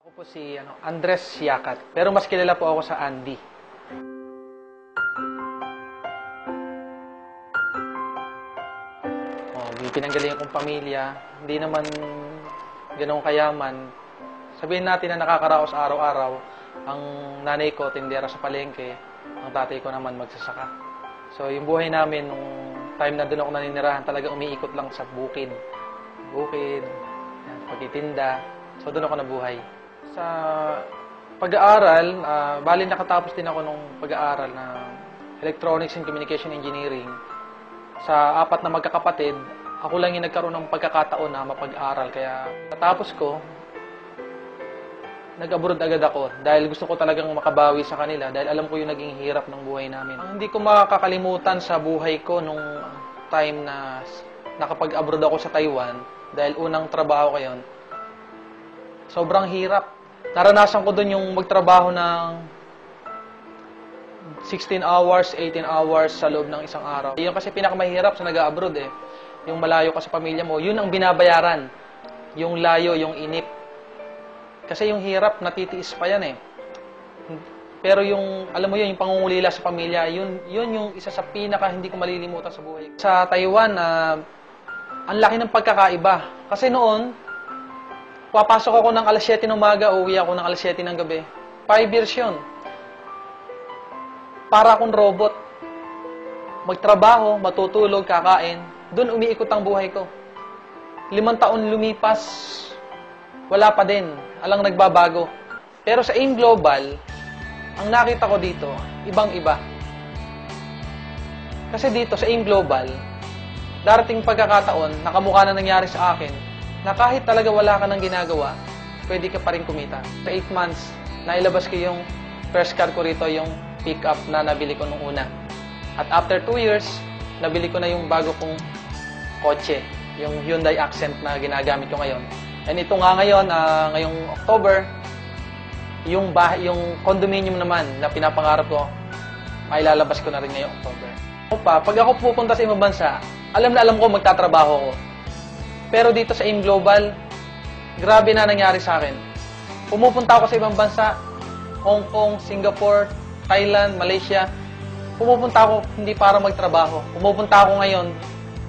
Ako po si Andres Yakat, pero mas kilala po ako sa Andy. May pinanggalingan kong pamilya, hindi naman ganun kayaman. Sabihin natin na nakakaraos araw-araw, ang nanay ko tindera sa palengke, ang tatay ko naman magsasaka. So yung buhay namin, nung time na doon ako naninirahan, talaga umiikot lang sa bukid. Bukid, pagtitinda. So doon ako nabuhay. Sa pag-aaral, bali nakatapos din ako nung pag-aaral na Electronics and Communication Engineering. Sa 4 na magkakapatid, ako lang yung nagkaroon ng pagkakataon na mapag-aral. Kaya natapos ko, nag-abroad agad ako dahil gusto ko talagang makabawi sa kanila dahil alam ko yung naging hirap ng buhay namin. Ang hindi ko makakalimutan sa buhay ko nung time na nakapag-abroad ako sa Taiwan dahil unang trabaho ko yun, sobrang hirap. Naranasan ko doon yung magtrabaho ng 16 hours, 18 hours sa loob ng isang araw. Yun kasi pinakamahirap sa nag-abroad eh. Yung malayo ka sa pamilya mo, yun ang binabayaran. Yung layo, yung inip. Kasi yung hirap, natitiis pa yan eh. Pero yung, alam mo yun, yung pangungulila sa pamilya, yun yung isa sa pinaka hindi ko malilimutan sa buhay. Sa Taiwan, ang laki ng pagkakaiba. Kasi noon, papasok ako ng alas 7 ng umaga, uuwi ako ng alas 7 ng gabi. 5 years yun. Para akong robot. Magtrabaho, matutulog, kakain. Doon umiikot ang buhay ko. 5 taon lumipas, wala pa din. Alang nagbabago. Pero sa AIM Global, ang nakita ko dito, ibang-iba. Kasi dito sa AIM Global, darating pagkakataon, nakamukha na nangyari sa akin, na kahit talaga wala ka nang ginagawa, pwede ka pa rin kumita. Sa 8 months, nailabas ko yung first car ko rito, yung pick-up na nabili ko nung una. At after 2 years, nabili ko na yung bago kong kotse, yung Hyundai Accent na ginagamit ko ngayon. And ito nga ngayon, ngayong October, yung condominium naman na pinapangarap ko, mailalabas ko na rin ngayong October. Pag ako pupunta sa ibang bansa, alam na alam ko magtatrabaho ko. Pero dito sa AIM Global, grabe na nangyari sa akin. Pumupunta ako sa ibang bansa, Hong Kong, Singapore, Thailand, Malaysia. Pumupunta ako hindi para magtrabaho. Pumupunta ako ngayon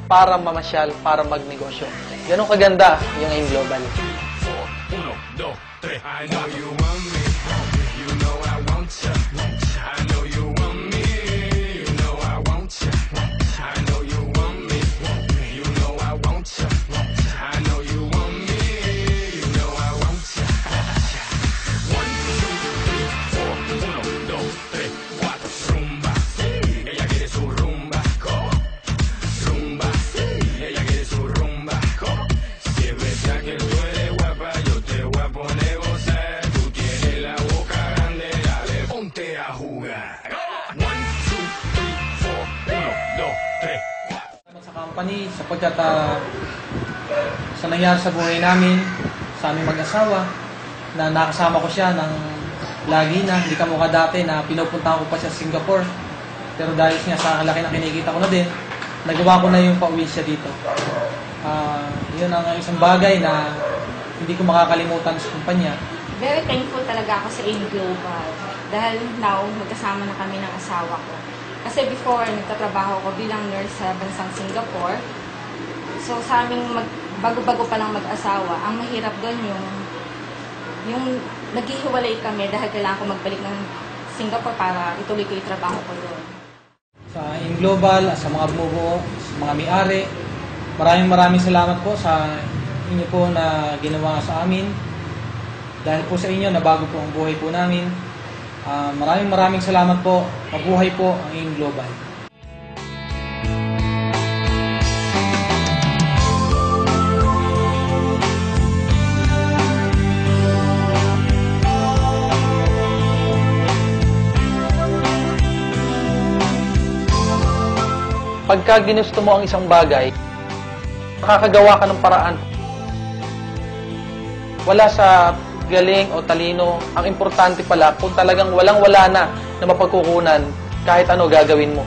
para mamasyal, para magnegosyo. Ganun kaganda yung AIM Global. 1, 2, 3. I know you want me. You know I want you. I know you want me. You know I want you. I know you want me. You know I want you. I know you want me. You know I want you. 1, 2, 3, 4. 1, 2, 3, 4. Rumba. Ella quiere su rumba. Go. Rumba. Ella quiere su rumba. Go. Si es verdad que tú eres guapa, yo te voy a poner a gozar. Tú tienes la boca grande, dale, ponte a jugar. 1, 2, 3, 4. 1, 2, 3. Sa company, sapagkat sa nangyari sa buhay namin, sa aming mag-asawa, na nakasama ko siya ng lagi na, hindi kamukha dati na pinupuntahan ko pa siya sa Singapore. Pero dahil niya sa laki na kinikita ko na din, nagawa ko na yung pauwi siya dito. Yun ang isang bagay na hindi ko makakalimutan sa kumpanya. Very thankful talaga ako sa AIM Global dahil now magkasama na kami ng asawa ko. Kasi before, nagtatrabaho ko bilang nurse sa bansang Singapore. So sa aming bago-bago pa lang mag-asawa, ang mahirap doon yung naghihiwalay kami dahil kailangan ko magbalik ng Singapore para ituloy ko yung trabaho ko doon. Sa AIM Global, sa mga bumubuo, sa mga may-ari, maraming salamat po sa inyo po na ginawa sa amin. Dahil po sa inyo, nabago po ang buhay po namin. Maraming salamat po. Mabuhay po ang AIM Global. Pagka ginusto mo ang isang bagay, makakagawa ka ng paraan. Wala sa galing o talino. Ang importante pala, kung talagang walang-wala na mapagkukunan, kahit ano gagawin mo.